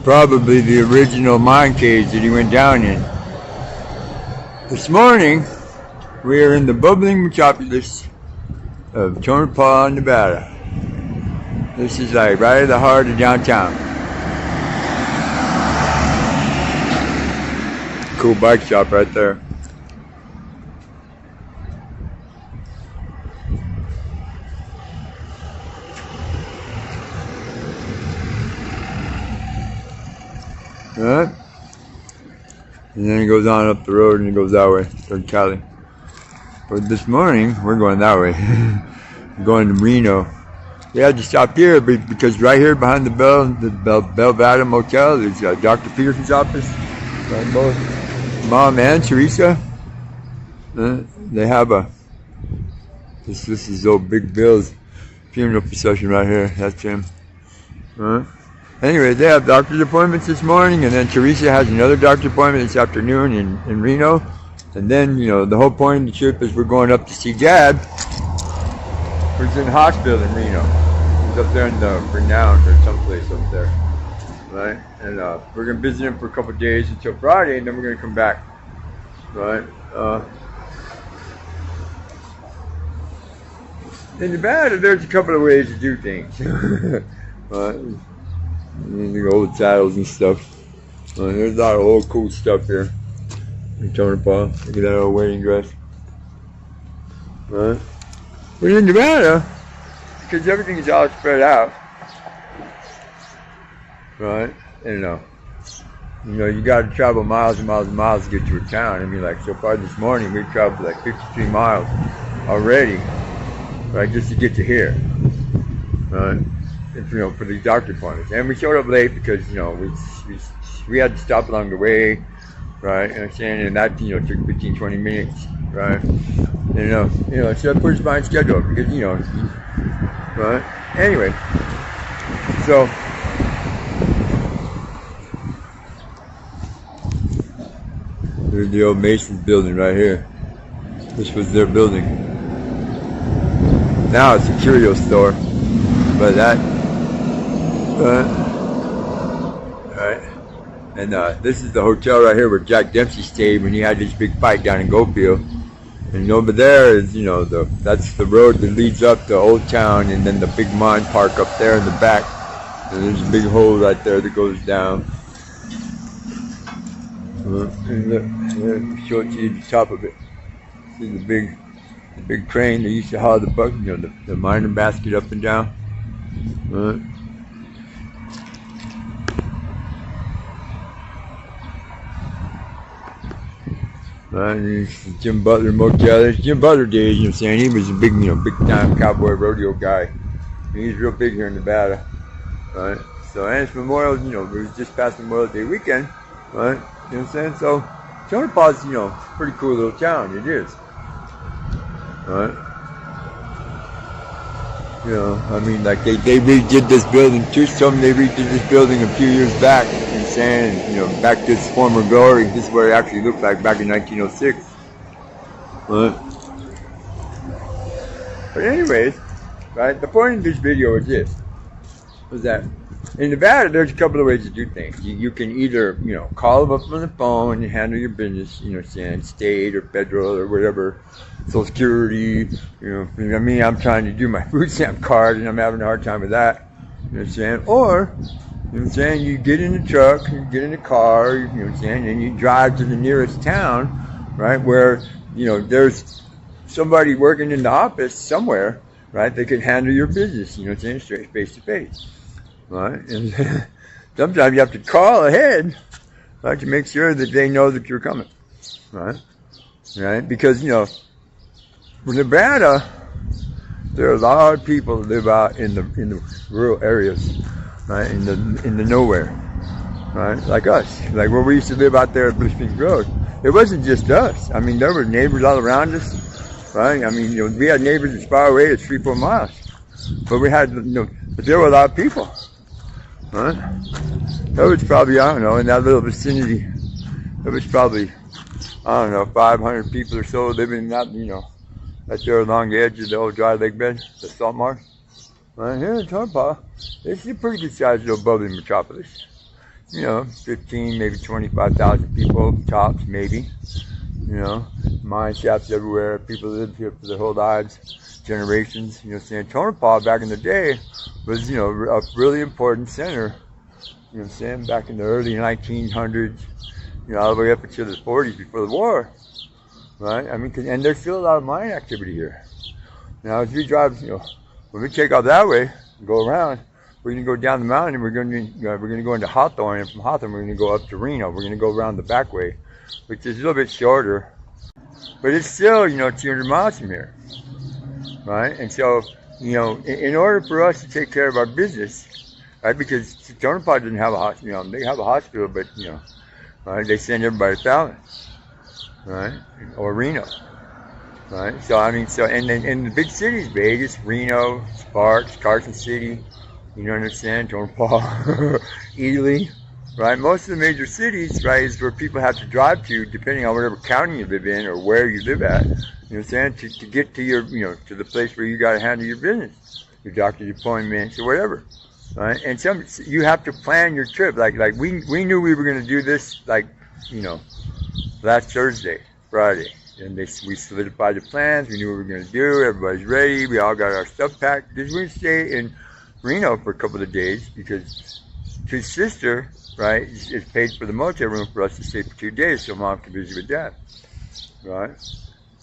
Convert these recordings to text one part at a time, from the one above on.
probably the original mine cave that he went down in. This morning, we are in the bubbling metropolis of Tonopah, Nevada. This is like right at the heart of downtown. Cool bike shop right there. Alright. And then it goes on up the road and it goes that way toward Cali. But this morning, we're going that way. We're going to Reno. We had to stop here because right here behind the Belvada Motel, there's Dr. Peterson's office. Right, both Mom and Treasa. They have this is old Big Bill's funeral procession right here. That's him. Anyway, they have doctor's appointments this morning, and then Treasa has another doctor's appointment this afternoon in Reno. And then, you know, the whole point of the trip is we're going up to see Dad, who's in the hospital in Reno. He's up there in the Reno or someplace up there, right? And we're going to visit him for a couple of days until Friday, and then we're going to come back, right? In Nevada, there's a couple of ways to do things. Right? The old saddles and stuff. There's a lot of old cool stuff here in Tonopah. Look at that old wedding dress. Right? But in Nevada, because everything is all spread out, right? And you got to travel miles and miles and miles to get to a town. I mean, like so far this morning, we've traveled like 53 miles already, right, just to get to here, right? For these doctor appointments. And we showed up late because, we had to stop along the way, right? You know what I'm saying? And that, took 15, 20 minutes, right? And, so that puts my schedule because, right? Anyway, so, there's the old Mason's building right here. This was their building. Now it's a curio store, but that, right, and this is the hotel right here where Jack Dempsey stayed when he had this big fight down in Goldfield. And over there is, that's the road that leads up to Old Town, and then the big mine park up there in the back. And there's a big hole right there that goes down. And look, show it to you at the top of it. See the big crane that used to haul the bucket, the mining basket up and down. Jim Butler Motel. There's Jim Butler days, you know what I'm saying? He was a big, big time cowboy rodeo guy. He's real big here in Nevada, right? So, and it's Memorial, it was just past Memorial Day weekend, right? You know what I'm saying? So, Tonopah's, pretty cool little town. It is, right? I mean, like they redid this building. Trish told me they redid this building a few years back. And back to its former glory. This is what it actually looked like back in 1906. But anyways, right, the point of this video is this, was that in Nevada, there's a couple of ways to do things. You can either, call them up on the phone and handle your business, saying state or federal or whatever, Social Security, I'm trying to do my food stamp card and I'm having a hard time with that, or, you get in the truck, you get in the car, and you drive to the nearest town, right, where, there's somebody working in the office somewhere, right, that can handle your business, straight face to face, right, and sometimes you have to call ahead, right, to make sure that they know that you're coming, right, because, Nevada, there are a lot of people that live out in the rural areas, right, in the nowhere, right, like us, like where we used to live out there at Blue Springs Road. It wasn't just us. I mean, there were neighbors all around us, right? I mean, we had neighbors as far away as 3-4 miles, but we had, but there were a lot of people, right? There was probably, I don't know, in that little vicinity, there was probably, 500 people or so living in that, right there along the edge of the old dry lake bed, the salt marsh. Right here in Tonopah, it's a pretty good sized little bubbling metropolis. you know, 15, maybe 25,000 people tops, maybe. You know, mine shafts everywhere. People lived here for their whole lives, generations. You know, saying Tonopah back in the day was, you know, a really important center. You know what I'm saying? Back in the early 1900s, you know, all the way up until the 40s before the war, right? I mean, and there's still a lot of mine activity here. Now, as we drive, you know, when we take off that way, and go around, we're going to go down the mountain, and we're going to go into Hawthorne, and from Hawthorne we're going to go up to Reno. We're going to go around the back way, which is a little bit shorter, but it's still, you know, 200 miles from here, right? And so, you know, in order for us to take care of our business, right? Because Tonopah doesn't have a hospital, you know, they have a hospital, but you know, right? They send everybody to Fallon, right? Or Reno. Right. So I mean, and then in the big cities, Vegas, Reno, Sparks, Carson City, you know what I'm saying, Tonopah, Ely, right? Most of the major cities, right, is where people have to drive to, depending on whatever county you live in or where you live at. You know what I'm saying? To get to your, you know, to the place where you got to handle your business, your doctor's appointments or whatever, right? And you have to plan your trip. Like we knew we were going to do this, like, you know, last Thursday, Friday. And we solidified the plans. We knew what we were going to do. Everybody's ready. We all got our stuff packed. Because we're going to stay in Reno for a couple of days because his sister, right, is paid for the motel room for us to stay for 2 days so Mom can visit with Dad, right?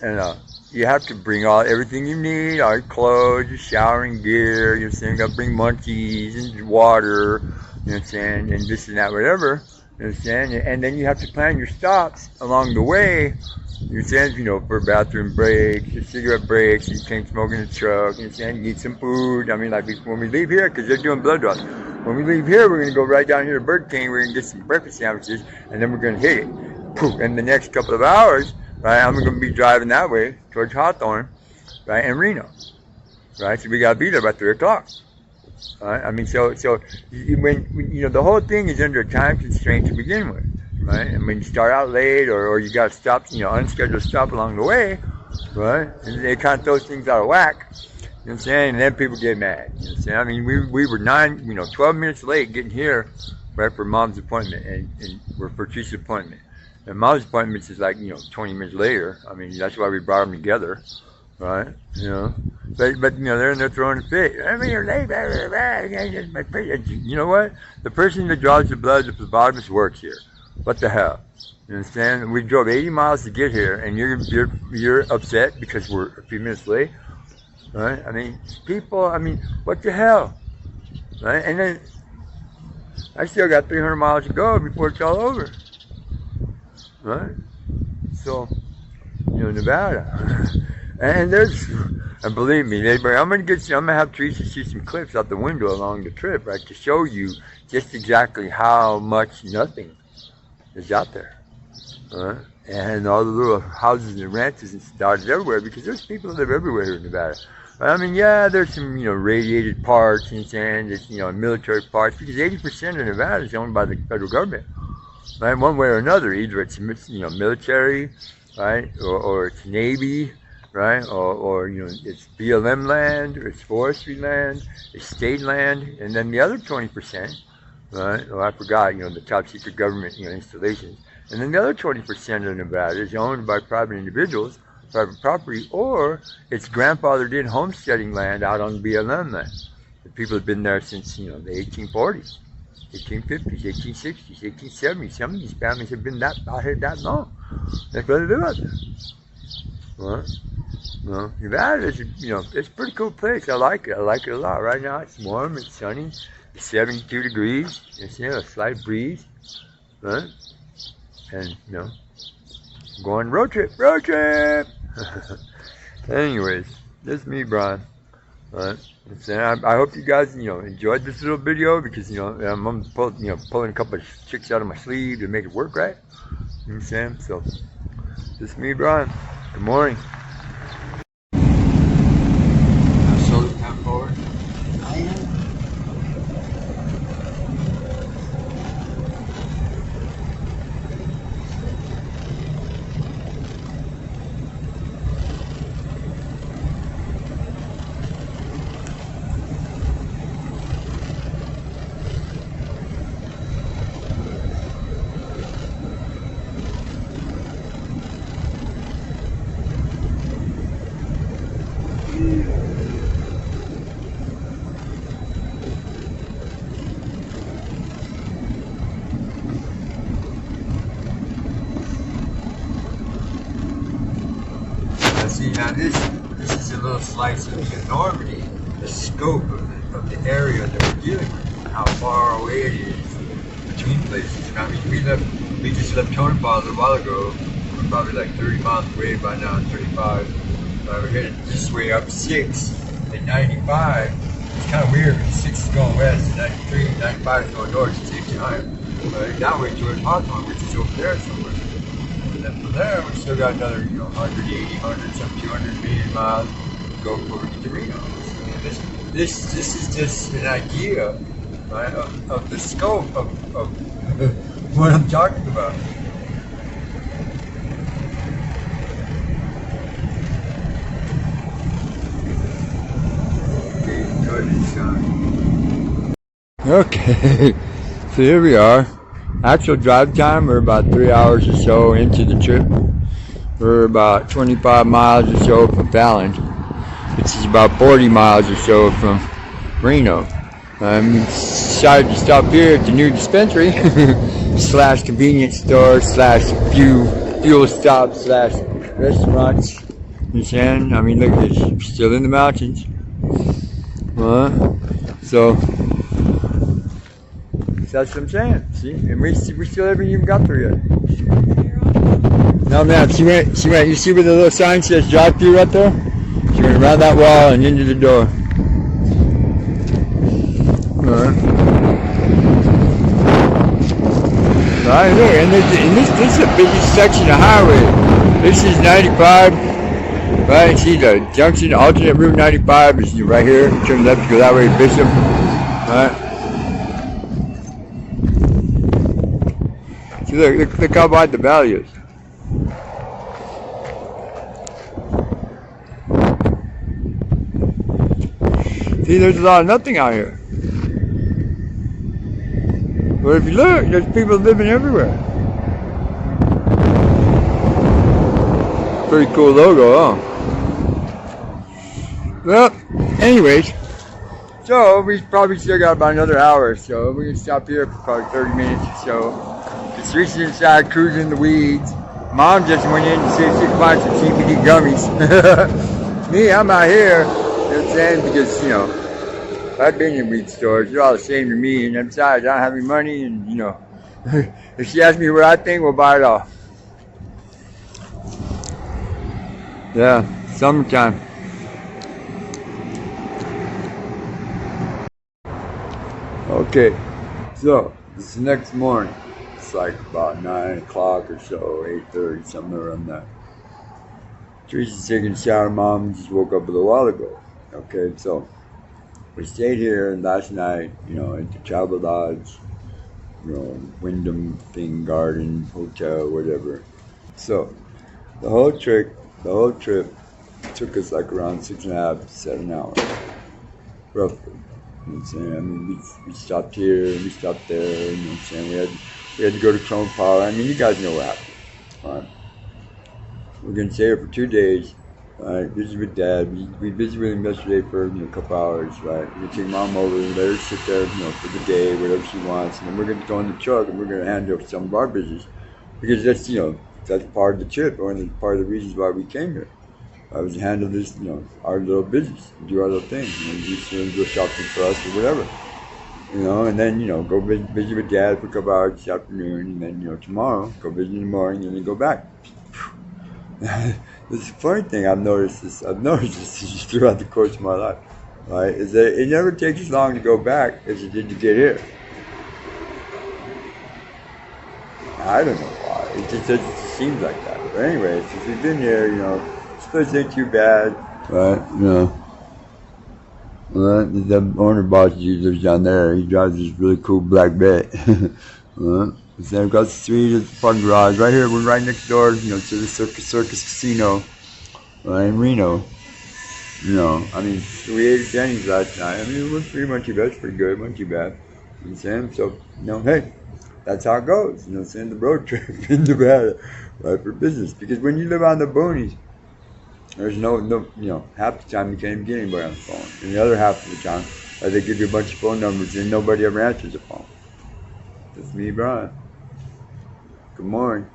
And you have to bring everything you need, all your clothes, your showering gear, you know what I'm saying? You got to bring munchies and water, you know what I'm saying, and this and that, whatever, you know what I'm saying? And then you have to plan your stops along the way. You know, you know, for bathroom breaks, cigarette breaks, you can't smoke in the truck, you know, you need some food. I mean, like when we leave here, because they're doing blood draws. When we leave here, we're going to go right down here to Burger King, we're going to get some breakfast sandwiches, and then we're going to hit it. Poof. In the next couple of hours, right, I'm going to be driving that way towards Hawthorne, right, and Reno, right? So we got to be there by 3 o'clock. Right? I mean, so when, you know, the whole thing is under a time constraint to begin with. Right, and when you start out late, or you got to stop, you know, unscheduled stop along the way, right, and they kind of throw things out of whack, you know what I'm saying, and then people get mad, you know what I'm saying. I mean, we were 12 minutes late getting here, right, for Mom's appointment, and for Treasa's appointment, and Mom's appointment is like, you know, 20 minutes later. I mean, that's why we brought them together, right, you know, but you know, they're in there throwing a fit. I mean, you're late, you know what, the person that draws the blood at the phlebotomist works here. What the hell? You understand? We drove 80 miles to get here, and you're upset because we're a few minutes late, right? I mean, people. I mean, what the hell, right? And then I still got 300 miles to go before it's all over, right? So, you know, Nevada, and believe me, I'm gonna have Treasa see some clips out the window along the trip, right, to show you just exactly how much nothing is out there, and all the little houses and ranches and started everywhere, because there's people that live everywhere here in Nevada. I mean, yeah, there's some, you know, radiated parts and there's, you know, military parts, because 80% of Nevada is owned by the federal government, right? One way or another, either it's, you know, military, right, or it's Navy, right, or you know, it's BLM land, or it's forestry land, it's state land, and then the other 20%. Right? Oh, I forgot, you know, the top secret government, you know, installations. And then the other 20% of Nevada is owned by private individuals, private property, or it's grandfathered in homesteading land out on BLM land. The people have been there since, you know, the 1840s, 1850s, 1860s, 1870s. Some of these families have been out here that long. That's what they do out there. Right? Well, Nevada is, you know, it's a pretty cool place. I like it. I like it a lot. Right now it's warm, it's sunny. 72 degrees, you know, a slight breeze, right? And, you know, going road trip. Anyways, this is me, Brian, right? And I hope you guys, you know, enjoyed this little video, because, you know, I'm pulling a couple of tricks out of my sleeve to make it work right. You know what I'm saying? So, this is me, Brian. Good morning. Shoulder down forward. I am. see now this is a little slice of the enormity, the scope of the area that we're dealing with, how far away it is between places. And I mean, we just left Tonopah a little while ago. We're probably like 30 miles away by now, 35. We're headed this way up 6 and 95. It's kind of weird because 6 is going west and 93, 95 is going north at the same time. But that way towards Hawthorne, which is over there somewhere. And then from there, we still got another, 180, 100, some 200 million miles to go before we get to Reno. And this is just an idea, right, of the scope of what I'm talking about. Okay, so here we are. Actual drive time, we're about 3 hours or so into the trip. We're about 25 miles or so from Fallon, which is about 40 miles or so from Reno. We decided to stop here at the new dispensary slash convenience store slash fuel stop slash restaurants. And I mean, look at this, we're still in the mountains. So that's what I'm saying. See, and we still haven't even got there yet. No, ma'am. She went. You see where the little sign says drive-through right there? She went around that wall and into the door. Right, look, and this is a busy section of highway. This is 95. Right, see the junction, alternate route 95 is right here. Turn left to go that way to Bishop. Right. See, look how wide the valley is. See, there's a lot of nothing out here. But if you look, there's people living everywhere. Pretty cool logo, huh? Well, anyways, so we probably still got about another hour or so. We're gonna stop here for probably 30 minutes or so. Just reaching inside, cruising in the weeds. Mom just went in to see if she could find some CBD gummies. Me, I'm out here, you know what I'm saying? Because, I've been in weed stores, they're all the same to me. And besides, I don't have any money, and, if she asks me what I think, we'll buy it all. Yeah, summertime. Okay, so this is next morning. It's like about 9 o'clock or so, 8:30, somewhere around that. Treasa's taking a shower. Mom just woke up a little while ago. Okay, so we stayed here last night, at the Travel Lodge, Wyndham thing, Garden, Hotel, whatever. So the whole trip took us like around 6.5 to 7 hours, roughly. You know what I'm saying? I mean, we stopped here, we stopped there. You know what I'm saying? We had to go to Tonopah. I mean, you guys know what happened. All right. We're gonna stay here for 2 days. All right. Visit with Dad. We visited with him yesterday for a couple hours. Right. We're gonna take Mom over, let her sit there, for the day, whatever she wants, and then we're gonna go in the truck and we're gonna handle some of our business because that's that's part of the trip, or part of the reasons why we came here. I was to handle this, our little business, do our little thing, just go shopping for us or whatever, and then, go visit with Dad for a couple hours this afternoon, and then, tomorrow, go visit in the morning, and then go back. This funny thing I've noticed this just throughout the course of my life, right, is that it never takes as long to go back as it did to get here. I don't know why, it just seems like that, but anyway, since we've been here, this place ain't too bad, right? Well, the owner boss lives down there. He drives this really cool black Vet. It's then across the street is the parking garage. Right here, we're right next door, to the Circus Casino in Reno. I mean, we ate at Denny's last night. I mean, it was pretty much that's pretty good. It wasn't too bad. You know what I'm saying? So, hey, that's how it goes. Saying the road trip in Nevada, right, for business. Because when you live on the boonies, there's no, half the time you can't even get anybody on the phone. And the other half of the time, they give you a bunch of phone numbers and nobody ever answers the phone. That's me, Brian. Good morning.